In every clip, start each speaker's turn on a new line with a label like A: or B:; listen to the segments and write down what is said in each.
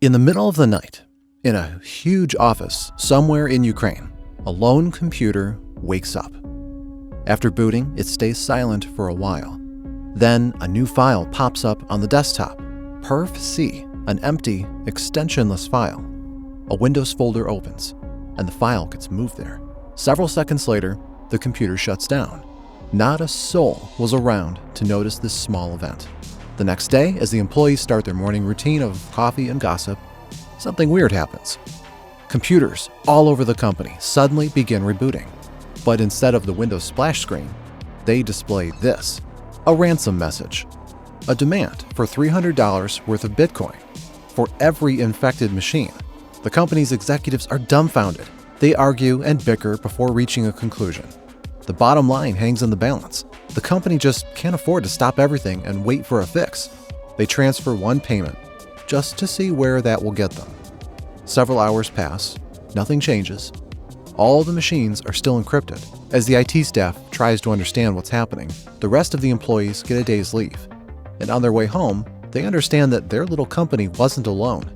A: In the middle of the night, in a huge office somewhere in Ukraine, a lone computer wakes up. After booting, it stays silent for a while. Then a new file pops up on the desktop. Perf-C, an empty, extensionless file. A Windows folder opens, and the file gets moved there. Several seconds later, the computer shuts down. Not a soul was around to notice this small event. The next day, as the employees start their morning routine of coffee and gossip, something weird happens. Computers all over the company suddenly begin rebooting. But instead of the Windows splash screen, they display this, a ransom message. A demand for $300 worth of Bitcoin for every infected machine. The company's executives are dumbfounded. They argue and bicker before reaching a conclusion. The bottom line hangs in the balance. The company just can't afford to stop everything and wait for a fix. They transfer one payment, just to see where that will get them. Several hours pass, nothing changes. All the machines are still encrypted. As the IT staff tries to understand what's happening, the rest of the employees get a day's leave. And on their way home, they understand that their little company wasn't alone.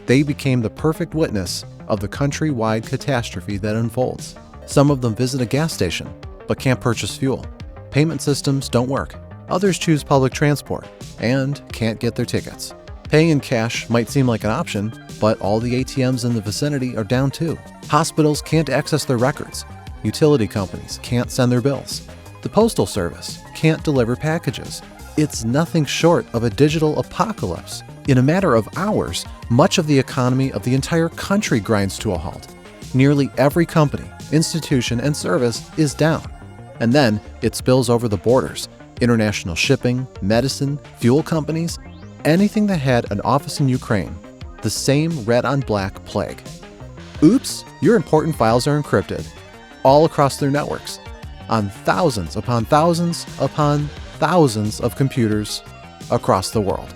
A: They became the perfect witness of the countrywide catastrophe that unfolds. Some of them visit a gas station, but can't purchase fuel. Payment systems don't work. Others choose public transport and can't get their tickets. Paying in cash might seem like an option, but all the ATMs in the vicinity are down too. Hospitals can't access their records. Utility companies can't send their bills. The postal service can't deliver packages. It's nothing short of a digital apocalypse. In a matter of hours, much of the economy of the entire country grinds to a halt. Nearly every company, institution, and service is down. And then it spills over the borders. International shipping, medicine, fuel companies, anything that had an office in Ukraine. The same red-on-black plague. Oops, your important files are encrypted. All across their networks. On thousands upon thousands upon thousands of computers across the world.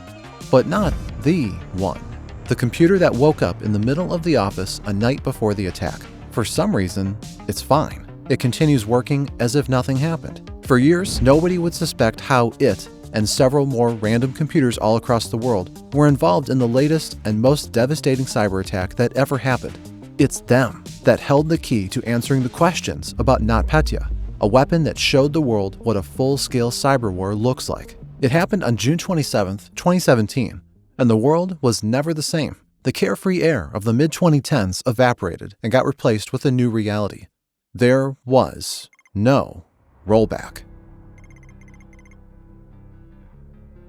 A: But not the one. The computer that woke up in the middle of the office a night before the attack. For some reason, it's fine. It continues working as if nothing happened. For years, nobody would suspect how it and several more random computers all across the world were involved in the latest and most devastating cyber attack that ever happened. It's them that held the key to answering the questions about NotPetya, a weapon that showed the world what a full-scale cyber war looks like. It happened on June 27, 2017, and the world was never the same. The carefree air of the mid-2010s evaporated and got replaced with a new reality. There was no rollback.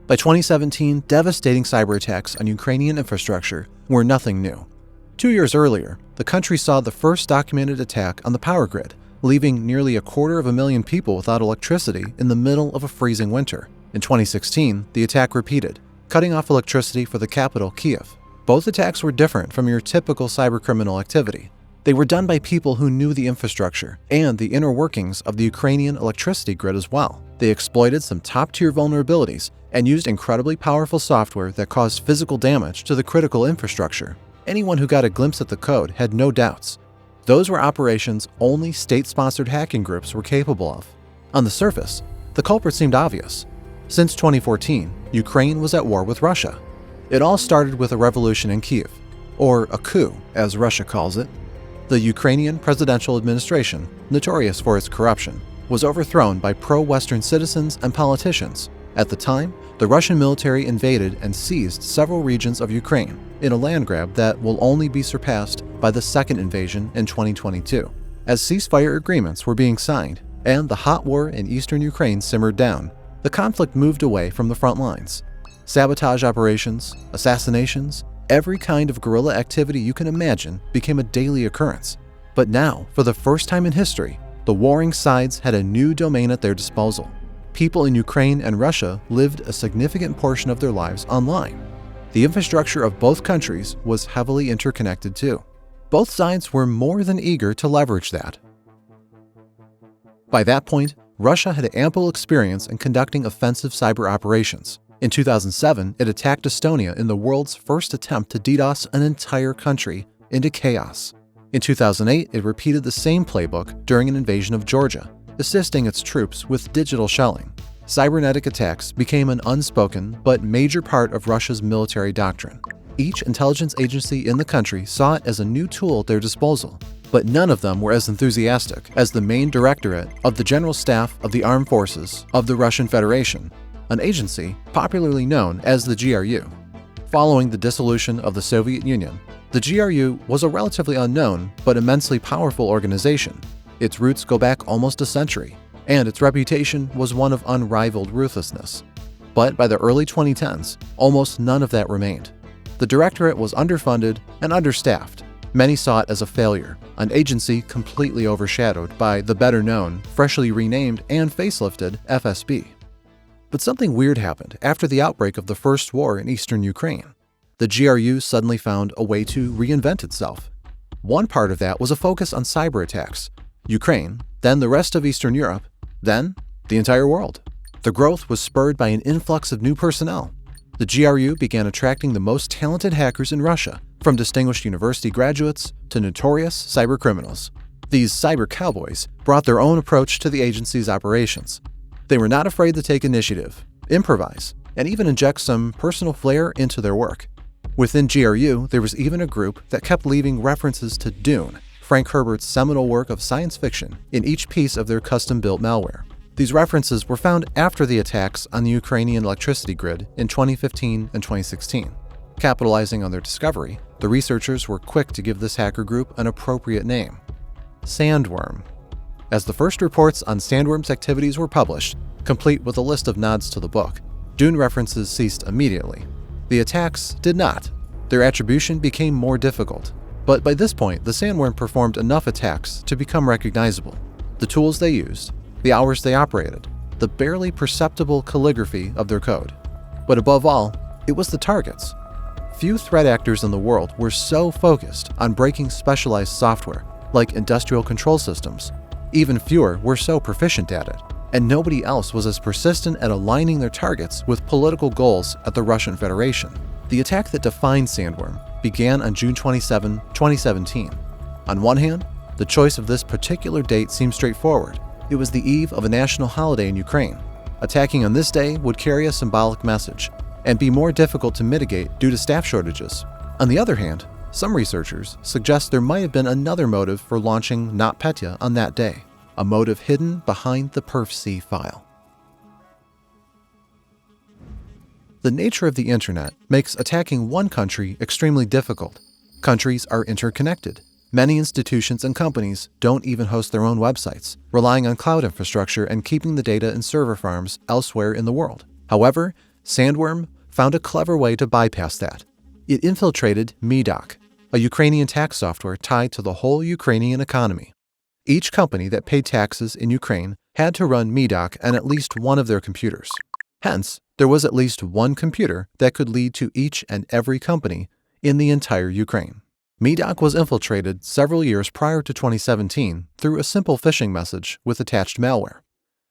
A: By 2017, devastating cyber attacks on Ukrainian infrastructure were nothing new. 2 years earlier, the country saw the first documented attack on the power grid, leaving nearly 250,000 people without electricity in the middle of a freezing winter. In 2016, the attack repeated, cutting off electricity for the capital, Kyiv. Both attacks were different from your typical cybercriminal activity. They were done by people who knew the infrastructure and the inner workings of the Ukrainian electricity grid as well. They exploited some top-tier vulnerabilities and used incredibly powerful software that caused physical damage to the critical infrastructure. Anyone who got a glimpse at the code had no doubts. Those were operations only state-sponsored hacking groups were capable of. On the surface, the culprit seemed obvious. Since 2014, Ukraine was at war with Russia. It all started with a revolution in Kyiv, or a coup, as Russia calls it. The Ukrainian presidential administration, notorious for its corruption, was overthrown by pro-Western citizens and politicians. At the time, the Russian military invaded and seized several regions of Ukraine in a land grab that will only be surpassed by the second invasion in 2022. As ceasefire agreements were being signed and the hot war in eastern Ukraine simmered down, the conflict moved away from the front lines. Sabotage operations, assassinations, every kind of guerrilla activity you can imagine became a daily occurrence. But now, for the first time in history, the warring sides had a new domain at their disposal. People in Ukraine and Russia lived a significant portion of their lives online. The infrastructure of both countries was heavily interconnected too. Both sides were more than eager to leverage that. By that point, Russia had ample experience in conducting offensive cyber operations. In 2007, it attacked Estonia in the world's first attempt to DDoS an entire country into chaos. In 2008, it repeated the same playbook during an invasion of Georgia, assisting its troops with digital shelling. Cybernetic attacks became an unspoken but major part of Russia's military doctrine. Each intelligence agency in the country saw it as a new tool at their disposal, but none of them were as enthusiastic as the main directorate of the General Staff of the Armed Forces of the Russian Federation, an agency popularly known as the GRU. Following the dissolution of the Soviet Union, the GRU was a relatively unknown but immensely powerful organization. Its roots go back almost a century, and its reputation was one of unrivaled ruthlessness. But by the early 2010s, almost none of that remained. The directorate was underfunded and understaffed. Many saw it as a failure, an agency completely overshadowed by the better-known, freshly renamed and facelifted FSB. But something weird happened after the outbreak of the First War in eastern Ukraine. The GRU suddenly found a way to reinvent itself. One part of that was a focus on cyberattacks. Ukraine, then the rest of Eastern Europe, then the entire world. The growth was spurred by an influx of new personnel. The GRU began attracting the most talented hackers in Russia, from distinguished university graduates to notorious cybercriminals. These cyber cowboys brought their own approach to the agency's operations. They were not afraid to take initiative, improvise, and even inject some personal flair into their work. Within GRU, there was even a group that kept leaving references to Dune, Frank Herbert's seminal work of science fiction, in each piece of their custom-built malware. These references were found after the attacks on the Ukrainian electricity grid in 2015 and 2016. Capitalizing on their discovery, the researchers were quick to give this hacker group an appropriate name: Sandworm. As the first reports on Sandworm's activities were published, complete with a list of nods to the book, Dune references ceased immediately. The attacks did not. Their attribution became more difficult. But by this point, the Sandworm performed enough attacks to become recognizable. The tools they used, the hours they operated, the barely perceptible calligraphy of their code. But above all, it was the targets. Few threat actors in the world were so focused on breaking specialized software, like industrial control systems. Even fewer were so proficient at it, and nobody else was as persistent at aligning their targets with political goals at the Russian Federation. The attack that defined Sandworm began on June 27, 2017. On one hand, the choice of this particular date seemed straightforward. It was the eve of a national holiday in Ukraine. Attacking on this day would carry a symbolic message and be more difficult to mitigate due to staff shortages. On the other hand, some researchers suggest there might have been another motive for launching NotPetya on that day, a motive hidden behind the perf.c file. The nature of the internet makes attacking one country extremely difficult. Countries are interconnected. Many institutions and companies don't even host their own websites, relying on cloud infrastructure and keeping the data in server farms elsewhere in the world. However, Sandworm found a clever way to bypass that. It infiltrated Medoc, a Ukrainian tax software tied to the whole Ukrainian economy. Each company that paid taxes in Ukraine had to run Medoc on at least one of their computers. Hence, there was at least one computer that could lead to each and every company in the entire Ukraine. Medoc was infiltrated several years prior to 2017 through a simple phishing message with attached malware.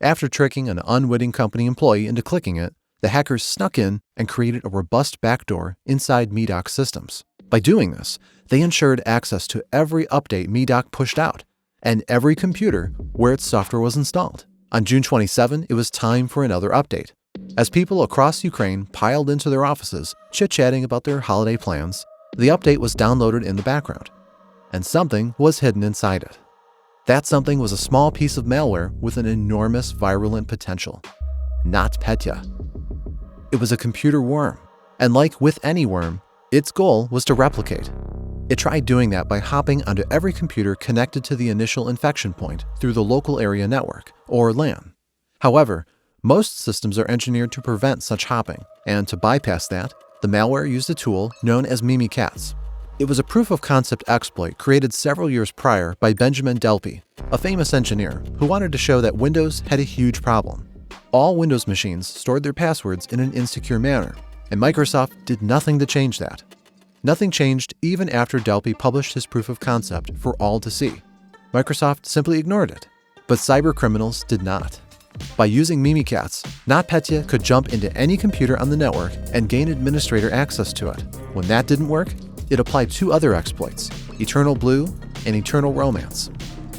A: After tricking an unwitting company employee into clicking it, the hackers snuck in and created a robust backdoor inside Medoc's systems. By doing this, they ensured access to every update Medoc pushed out and every computer where its software was installed. On June 27, it was time for another update. As people across Ukraine piled into their offices, chit-chatting about their holiday plans, the update was downloaded in the background, and something was hidden inside it. That something was a small piece of malware with an enormous virulent potential. NotPetya. It was a computer worm, and like with any worm, its goal was to replicate. It tried doing that by hopping onto every computer connected to the initial infection point through the local area network, or LAN. However, most systems are engineered to prevent such hopping, and to bypass that, the malware used a tool known as Mimikatz. It was a proof-of-concept exploit created several years prior by Benjamin Delpy, a famous engineer who wanted to show that Windows had a huge problem. All Windows machines stored their passwords in an insecure manner, and Microsoft did nothing to change that. Nothing changed even after Delpy published his proof-of-concept for all to see. Microsoft simply ignored it, but cybercriminals did not. By using Mimikatz, NotPetya could jump into any computer on the network and gain administrator access to it. When that didn't work, it applied two other exploits, Eternal Blue and Eternal Romance.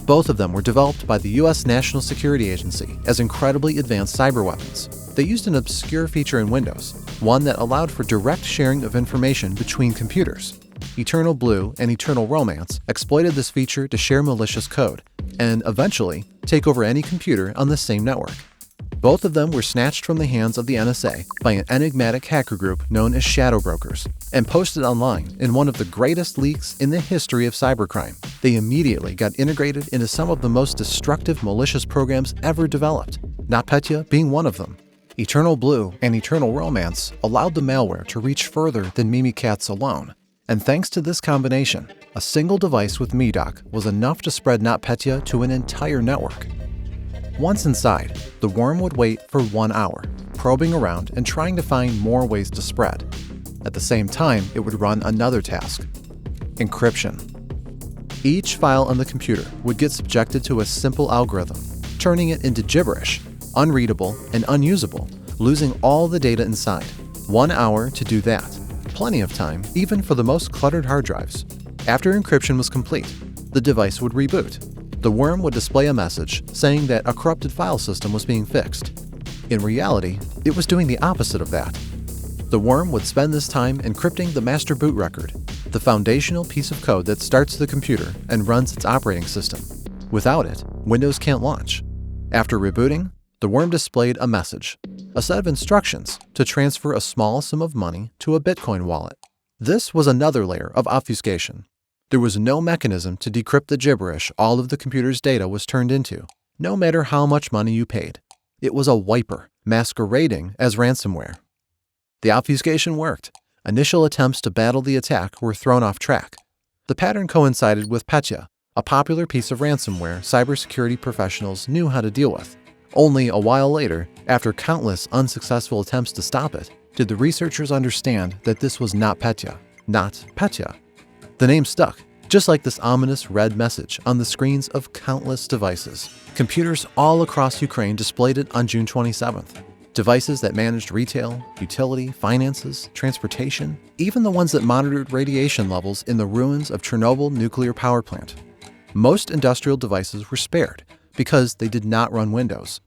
A: Both of them were developed by the US National Security Agency as incredibly advanced cyber weapons. They used an obscure feature in Windows, one that allowed for direct sharing of information between computers. Eternal Blue and Eternal Romance exploited this feature to share malicious code and eventually take over any computer on the same network. Both of them were snatched from the hands of the NSA by an enigmatic hacker group known as Shadow Brokers and posted online in one of the greatest leaks in the history of cybercrime. They immediately got integrated into some of the most destructive malicious programs ever developed, NotPetya being one of them. Eternal Blue and Eternal Romance allowed the malware to reach further than Mimikatz alone. And thanks to this combination, a single device with Medoc was enough to spread NotPetya to an entire network. Once inside, the worm would wait for 1 hour, probing around and trying to find more ways to spread. At the same time, it would run another task: encryption. Each file on the computer would get subjected to a simple algorithm, turning it into gibberish, unreadable and unusable, losing all the data inside. 1 hour to do that. Plenty of time, even for the most cluttered hard drives. After encryption was complete, the device would reboot. The worm would display a message saying that a corrupted file system was being fixed. In reality, it was doing the opposite of that. The worm would spend this time encrypting the master boot record, the foundational piece of code that starts the computer and runs its operating system. Without it, Windows can't launch. After rebooting, the worm displayed a message, a set of instructions to transfer a small sum of money to a Bitcoin wallet. This was another layer of obfuscation. There was no mechanism to decrypt the gibberish all of the computer's data was turned into, no matter how much money you paid. It was a wiper, masquerading as ransomware. The obfuscation worked. Initial attempts to battle the attack were thrown off track. The pattern coincided with Petya, a popular piece of ransomware cybersecurity professionals knew how to deal with. Only a while later, after countless unsuccessful attempts to stop it, did the researchers understand that this was not Petya, not Petya. The name stuck, just like this ominous red message on the screens of countless devices. Computers all across Ukraine displayed it on June 27th. Devices that managed retail, utility, finances, transportation, even the ones that monitored radiation levels in the ruins of Chernobyl nuclear power plant. Most industrial devices were spared because they did not run Windows.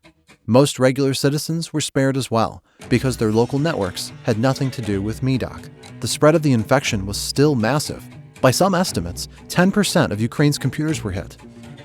A: Most regular citizens were spared as well because their local networks had nothing to do with Medoc. The spread of the infection was still massive. By some estimates, 10% of Ukraine's computers were hit.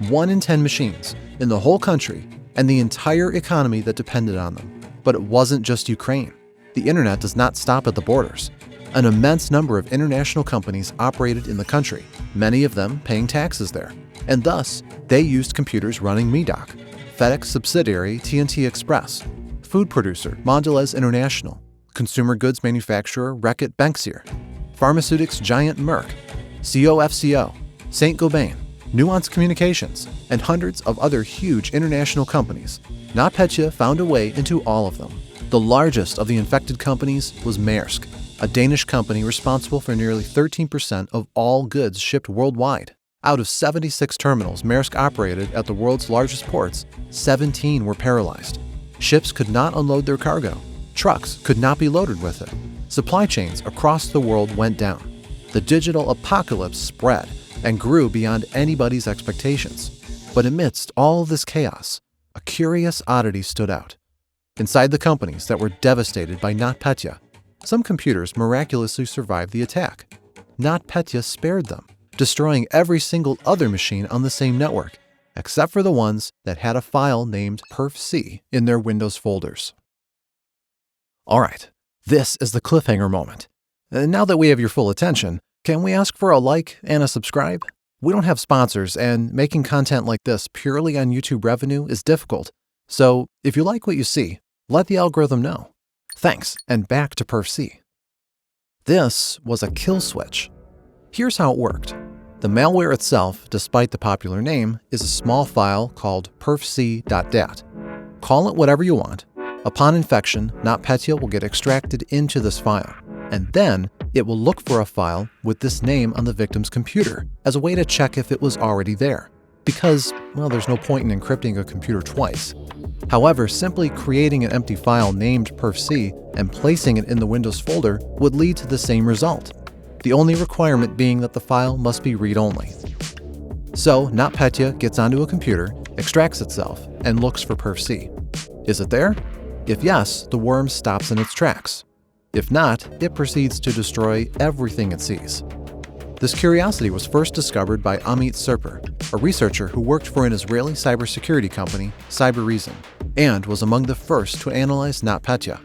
A: 1 in 10 machines in the whole country and the entire economy that depended on them. But it wasn't just Ukraine. The internet does not stop at the borders. An immense number of international companies operated in the country, many of them paying taxes there. And thus, they used computers running Medoc, FedEx subsidiary TNT Express, food producer Mondelez International, consumer goods manufacturer Reckitt Benckiser, pharmaceutics giant Merck, COFCO, Saint-Gobain, Nuance Communications, and hundreds of other huge international companies. NotPetya found a way into all of them. The largest of the infected companies was Maersk, a Danish company responsible for nearly 13% of all goods shipped worldwide. Out of 76 terminals Maersk operated at the world's largest ports, 17 were paralyzed. Ships could not unload their cargo. Trucks could not be loaded with it. Supply chains across the world went down. The digital apocalypse spread and grew beyond anybody's expectations. But amidst all of this chaos, a curious oddity stood out. Inside the companies that were devastated by NotPetya, some computers miraculously survived the attack. NotPetya spared them, destroying every single other machine on the same network, except for the ones that had a file named perfc in their Windows folders. Alright, this is the cliffhanger moment. And now that we have your full attention, can we ask for a like and a subscribe? We don't have sponsors, and making content like this purely on YouTube revenue is difficult. So if you like what you see, let the algorithm know. Thanks, and back to perfc. This was a kill switch. Here's how it worked. The malware itself, despite the popular name, is a small file called perfc.dat. Call it whatever you want. Upon infection, NotPetya will get extracted into this file, and then it will look for a file with this name on the victim's computer as a way to check if it was already there, because, well, there's no point in encrypting a computer twice. However, simply creating an empty file named perfc and placing it in the Windows folder would lead to the same result, the only requirement being that the file must be read-only. So, NotPetya gets onto a computer, extracts itself, and looks for perfc. Is it there? If yes, the worm stops in its tracks. If not, it proceeds to destroy everything it sees. This curiosity was first discovered by Amit Serper, a researcher who worked for an Israeli cybersecurity company, Cyberising, and was among the first to analyze NotPetya.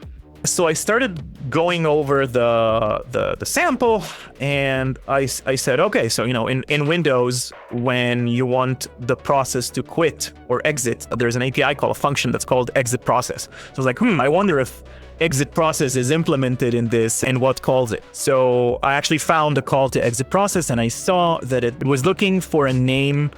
B: So I started going over the sample, and I said, okay, so in Windows, when you want the process to quit or exit, there's an API call, a function that's called exit process. So I was like, I wonder if exit process is implemented in this and what calls it. So I actually found a call to exit process, and I saw that it was looking for a name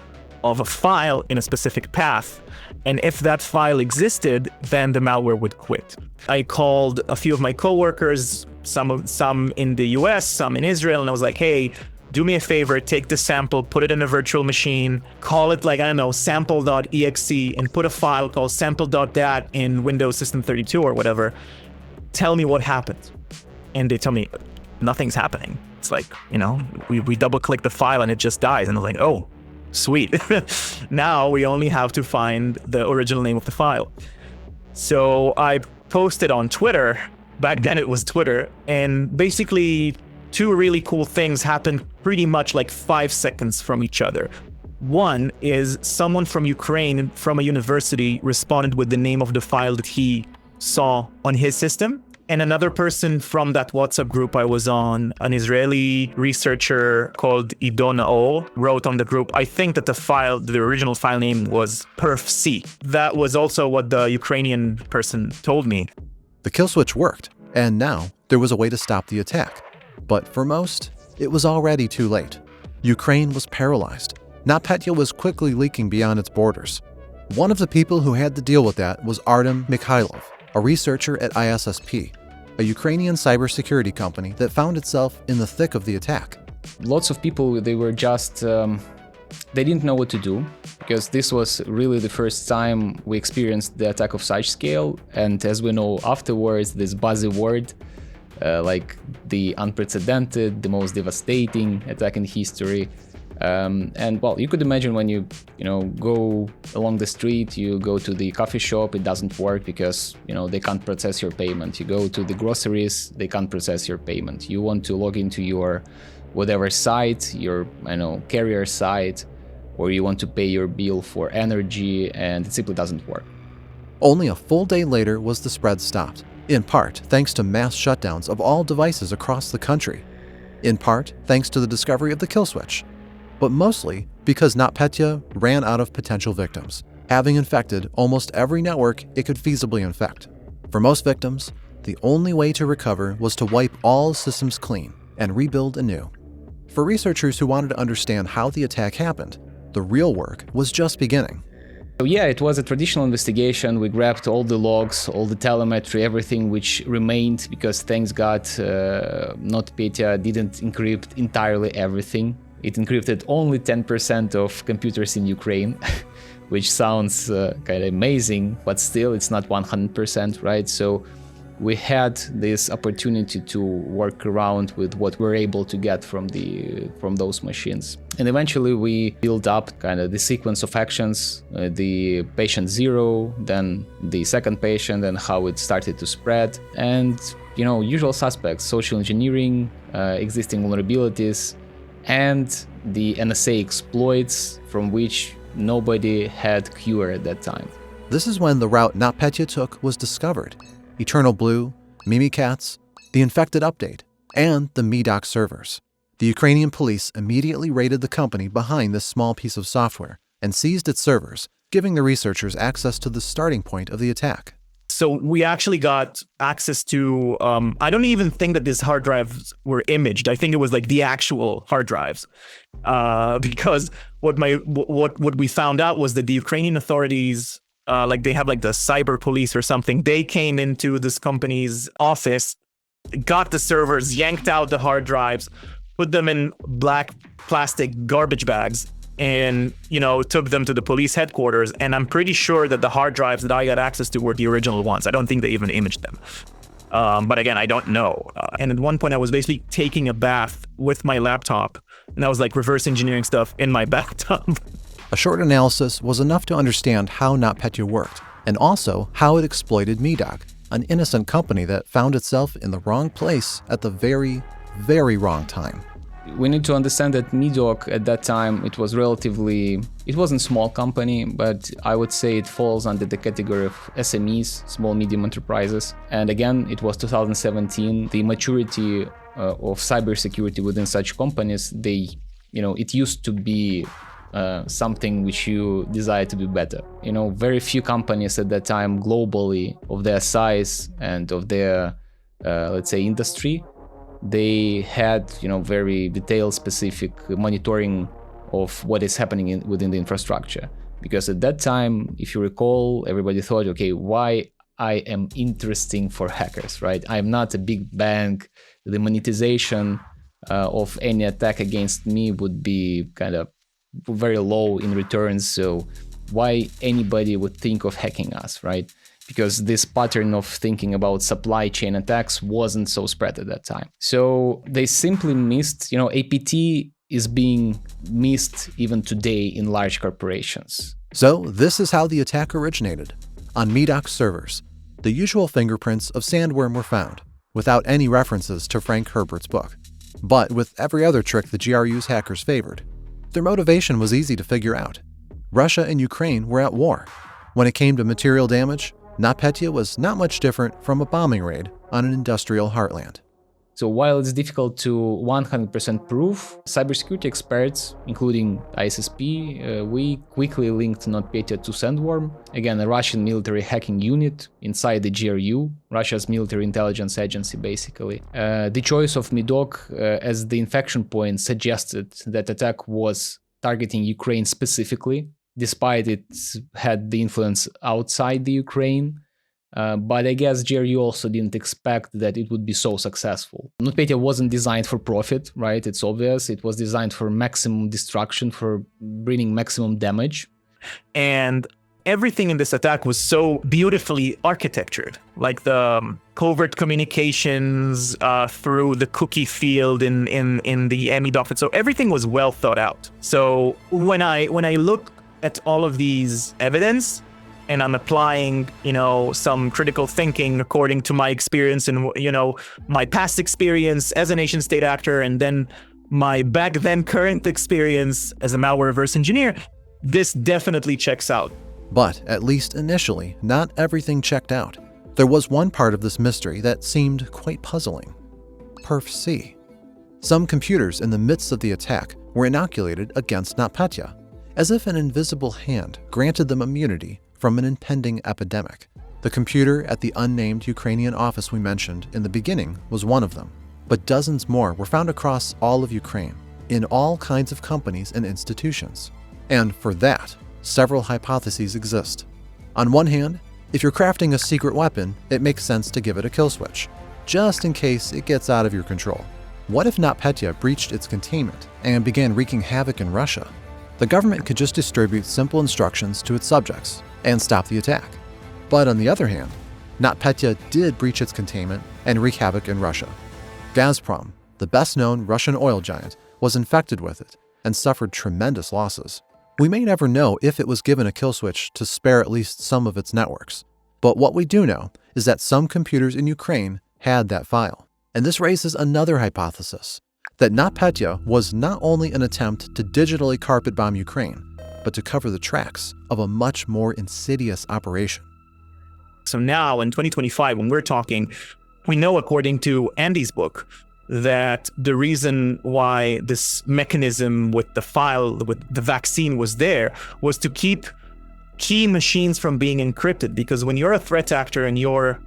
B: of a file in a specific path. And if that file existed, then the malware would quit. I called a few of my coworkers, some in the US, some in Israel, and I was like, hey, do me a favor, take the sample, put it in a virtual machine, call it sample.exe, and put a file called sample.dat in Windows System 32 or whatever. Tell me what happens. And they tell me, nothing's happening. It's like, we double click the file and it just dies. And I was like, oh, sweet. Now we only have to find the original name of the file. So I posted on Twitter, back then it was Twitter, and basically two really cool things happened pretty much like 5 seconds from each other. One is someone from Ukraine, from a university, responded with the name of the file that he saw on his system. And another person from that WhatsApp group I was on, an Israeli researcher called Idona, wrote on the group, I think that the original file name was perfc. That was also what the Ukrainian person told me.
A: The kill switch worked, and now there was a way to stop the attack. But for most, it was already too late. Ukraine was paralyzed. NotPetya was quickly leaking beyond its borders. One of the people who had to deal with that was Artem Mykhailov, a researcher at ISSP, a Ukrainian cybersecurity company that found itself in the thick of the attack.
C: Lots of people, they were just, they didn't know what to do, because this was really the first time we experienced the attack of such scale. And as we know afterwards, this buzzy word, like the unprecedented, the most devastating attack in history. And well, you could imagine when you go along the street, you go to the coffee shop, it doesn't work because, they can't process your payment. You go to the groceries, they can't process your payment. You want to log into your whatever site, your, carrier site, or you want to pay your bill for energy, and it simply doesn't work.
A: Only a full day later was the spread stopped, in part thanks to mass shutdowns of all devices across the country, in part thanks to the discovery of the kill switch, but mostly because NotPetya ran out of potential victims, having infected almost every network it could feasibly infect. For most victims, the only way to recover was to wipe all systems clean and rebuild anew. For researchers who wanted to understand how the attack happened, the real work was just beginning.
C: So yeah, it was a traditional investigation. We grabbed all the logs, all the telemetry, everything which remained, because thanks God, NotPetya didn't encrypt entirely everything. It encrypted only 10% of computers in Ukraine, which sounds kind of amazing, but still it's not 100%, right? So we had this opportunity to work around with what we're able to get from those machines. And eventually we built up kind of the sequence of actions, the patient 0, then the second patient, and how it started to spread. And, usual suspects, social engineering, existing vulnerabilities, and the NSA exploits from which nobody had cure at that time.
A: This is when the route NotPetya took was discovered. Eternal Blue, Mimikatz, the infected update, and the Medoc servers. The Ukrainian police immediately raided the company behind this small piece of software and seized its servers, giving the researchers access to the starting point of the attack.
B: So we actually got access to, I don't even think that these hard drives were imaged. I think it was like the actual hard drives. Because what we found out was that the Ukrainian authorities, they have like the cyber police or something, they came into this company's office, got the servers, yanked out the hard drives, put them in black plastic garbage bags, and, took them to the police headquarters. And I'm pretty sure that the hard drives that I got access to were the original ones. I don't think they even imaged them. But again, I don't know. And at one point I was basically taking a bath with my laptop, and I was like reverse engineering stuff in my bathtub.
A: A short analysis was enough to understand how NotPetya worked, and also how it exploited Medoc, an innocent company that found itself in the wrong place at the very, very wrong time.
C: We need to understand that Medoc at that time, it wasn't a small company, but I would say it falls under the category of SMEs, small medium enterprises. And again, it was 2017. The maturity of cybersecurity within such companies, it used to be something which you desire to be better. Very few companies at that time globally of their size and of their, let's say, industry, they had, very detailed, specific monitoring of what is happening within the infrastructure. Because at that time, if you recall, everybody thought, okay, why I am interesting for hackers, right? I'm not a big bank. The monetization of any attack against me would be kind of very low in returns. So why anybody would think of hacking us, right? Because this pattern of thinking about supply chain attacks wasn't so spread at that time. So they simply missed, APT is being missed even today in large corporations.
A: So this is how the attack originated. On Medoc's servers, the usual fingerprints of sandworm were found, without any references to Frank Herbert's book. But with every other trick the GRU's hackers favored, their motivation was easy to figure out. Russia and Ukraine were at war. When it came to material damage, NotPetya was not much different from a bombing raid on an industrial heartland.
C: So while it's difficult to 100% prove, cybersecurity experts, including ISSP, we quickly linked NotPetya to Sandworm, again a Russian military hacking unit inside the GRU, Russia's military intelligence agency basically. The choice of Medoc as the infection point suggested that attack was targeting Ukraine specifically, despite it had the influence outside the Ukraine. But I guess GRU also didn't expect that it would be so successful. NotPetya wasn't designed for profit, right? It's obvious. It was designed for maximum destruction, for bringing maximum damage.
B: And everything in this attack was so beautifully architectured, like the covert communications through the cookie field in the Medoc. So everything was well thought out. So when I look at all of these evidence, and I'm applying, some critical thinking according to my experience and, my past experience as a nation state actor, and then my back then current experience as a malware reverse engineer, this definitely checks out.
A: But at least initially, not everything checked out. There was one part of this mystery that seemed quite puzzling. Perf C. Some computers in the midst of the attack were inoculated against NotPetya, as if an invisible hand granted them immunity from an impending epidemic. The computer at the unnamed Ukrainian office we mentioned in the beginning was one of them, but dozens more were found across all of Ukraine, in all kinds of companies and institutions. And for that, several hypotheses exist. On one hand, if you're crafting a secret weapon, it makes sense to give it a kill switch, just in case it gets out of your control. What if NotPetya breached its containment and began wreaking havoc in Russia? The government could just distribute simple instructions to its subjects and stop the attack. But on the other hand, NotPetya did breach its containment and wreak havoc in Russia. Gazprom, the best-known Russian oil giant, was infected with it and suffered tremendous losses. We may never know if it was given a kill switch to spare at least some of its networks. But what we do know is that some computers in Ukraine had that file. And this raises another hypothesis, that NotPetya was not only an attempt to digitally carpet bomb Ukraine, but to cover the tracks of a much more insidious operation.
B: So now in 2025, when we're talking, we know according to Andy's book that the reason why this mechanism with the file, with the vaccine was there, was to keep key machines from being encrypted. Because when you're a threat actor and you're,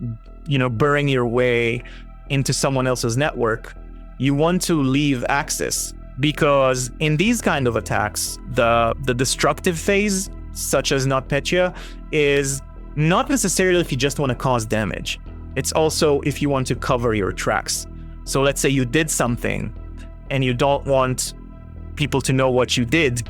B: burrowing your way into someone else's network, you want to leave access. Because in these kind of attacks, the destructive phase, such as NotPetya, is not necessarily if you just want to cause damage. It's also if you want to cover your tracks. So let's say you did something and you don't want people to know what you did,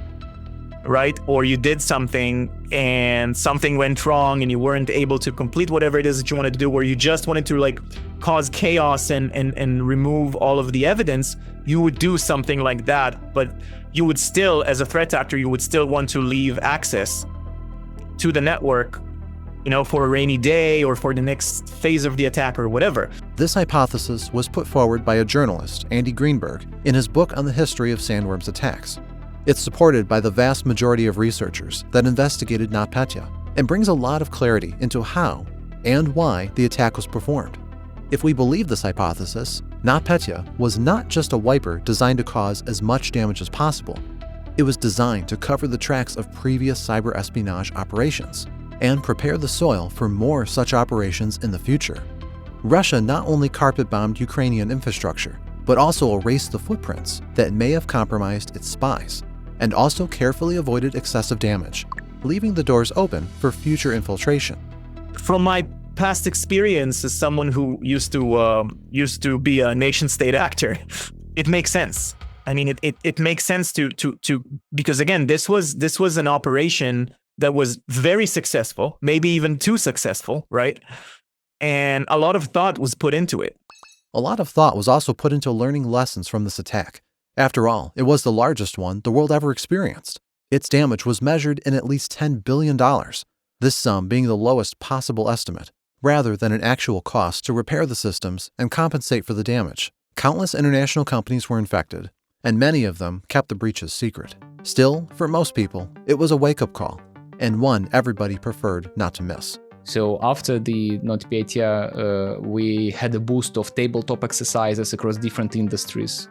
B: right? Or you did something and something went wrong and you weren't able to complete whatever it is that you wanted to do, or you just wanted to cause chaos and remove all of the evidence, you would do something like that. But you would still, as a threat actor, you would still want to leave access to the network for a rainy day or for the next phase of the attack or whatever.
A: This hypothesis was put forward by a journalist, Andy Greenberg, in his book on the history of sandworms attacks. It's supported by the vast majority of researchers that investigated NotPetya and brings a lot of clarity into how and why the attack was performed. If we believe this hypothesis, NotPetya was not just a wiper designed to cause as much damage as possible. It was designed to cover the tracks of previous cyber espionage operations and prepare the soil for more such operations in the future. Russia not only carpet-bombed Ukrainian infrastructure, but also erased the footprints that may have compromised its spies, and also carefully avoided excessive damage, leaving the doors open for future infiltration.
B: From my past experience as someone who used to be a nation-state actor, it makes sense. I mean, it makes sense to because again, this was an operation that was very successful, maybe even too successful, right? And a lot of thought was put into it.
A: A lot of thought was also put into learning lessons from this attack. After all, it was the largest one the world ever experienced. Its damage was measured in at least $10 billion, this sum being the lowest possible estimate, rather than an actual cost to repair the systems and compensate for the damage. Countless international companies were infected, and many of them kept the breaches secret. Still, for most people, it was a wake-up call, and one everybody preferred not to miss.
C: So after the NotPetya, we had a boost of tabletop exercises across different industries,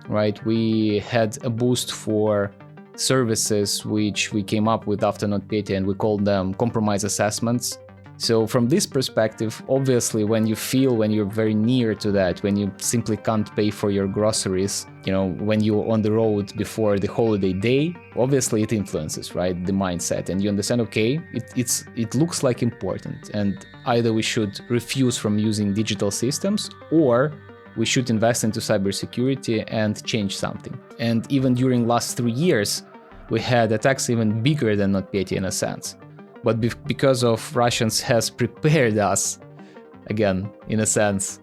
C: right? We had a boost for services which we came up with after NotPetya, and we called them compromise assessments. So from this perspective, obviously, when you're very near to that, when you simply can't pay for your groceries, when you're on the road before the holiday day, obviously it influences, right, the mindset, and you understand, okay, it looks like important, and either we should refuse from using digital systems, or we should invest into cybersecurity and change something. And even during last 3 years, we had attacks even bigger than NotPetya in a sense. But because of Russians has prepared us, again, in a sense,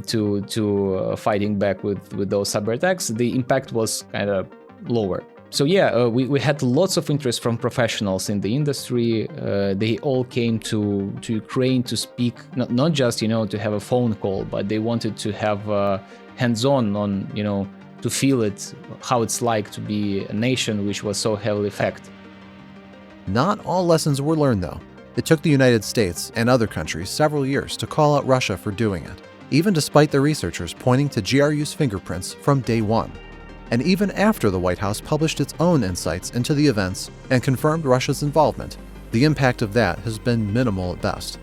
C: to fighting back with those cyber attacks, the impact was kind of lower. So yeah, we had lots of interest from professionals in the industry. They all came to Ukraine to speak, not just, to have a phone call, but they wanted to have hands-on on, to feel it, how it's like to be a nation which was so heavily affected.
A: Not all lessons were learned, though. It took the United States and other countries several years to call out Russia for doing it, even despite the researchers pointing to GRU's fingerprints from day one. And even after the White House published its own insights into the events and confirmed Russia's involvement, the impact of that has been minimal at best.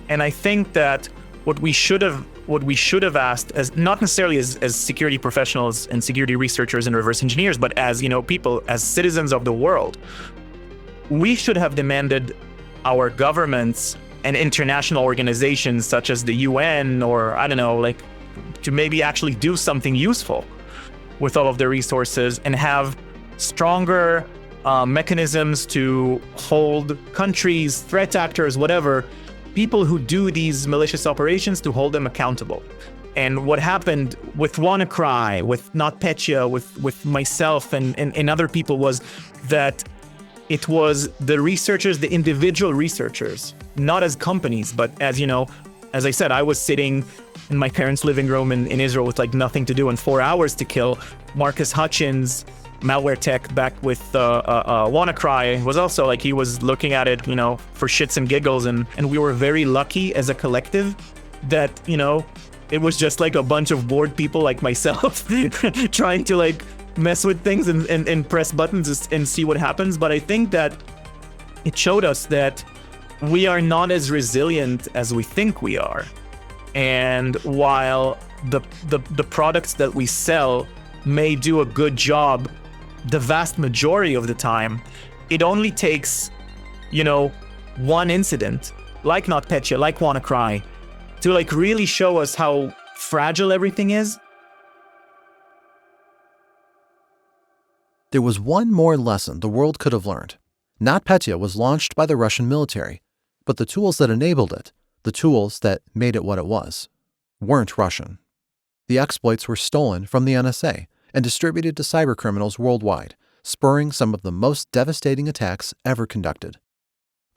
B: And I think that what we should have asked, as not necessarily as security professionals and security researchers and reverse engineers, but as people, as citizens of the world, we should have demanded our governments and international organizations such as the UN or to maybe actually do something useful with all of their resources and have stronger mechanisms to hold countries, threat actors, whatever, people who do these malicious operations, to hold them accountable. And what happened with WannaCry, with NotPetya, with myself and other people was that it was the researchers, the individual researchers, not as companies, but as as I said, I was sitting in my parents' living room in Israel with nothing to do and 4 hours to kill. Marcus Hutchins, malware tech back with WannaCry, was also he was looking at it, for shits and giggles. And we were very lucky as a collective that, it was just a bunch of bored people like myself trying to mess with things and press buttons and see what happens. But I think that it showed us that we are not as resilient as we think we are. And while the products that we sell may do a good job the vast majority of the time, it only takes, one incident like NotPetya, like WannaCry, to really show us how fragile everything is.
A: There was one more lesson the world could have learned. NotPetya was launched by the Russian military, but the tools that enabled it, the tools that made it what it was, weren't Russian. The exploits were stolen from the NSA and distributed to cybercriminals worldwide, spurring some of the most devastating attacks ever conducted.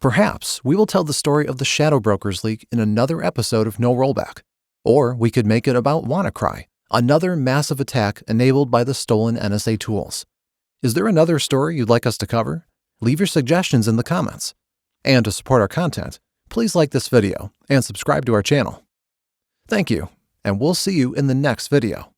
A: Perhaps we will tell the story of the Shadow Brokers leak in another episode of No Rollback. Or we could make it about WannaCry, another massive attack enabled by the stolen NSA tools. Is there another story you'd like us to cover? Leave your suggestions in the comments. And to support our content, please like this video and subscribe to our channel. Thank you, and we'll see you in the next video.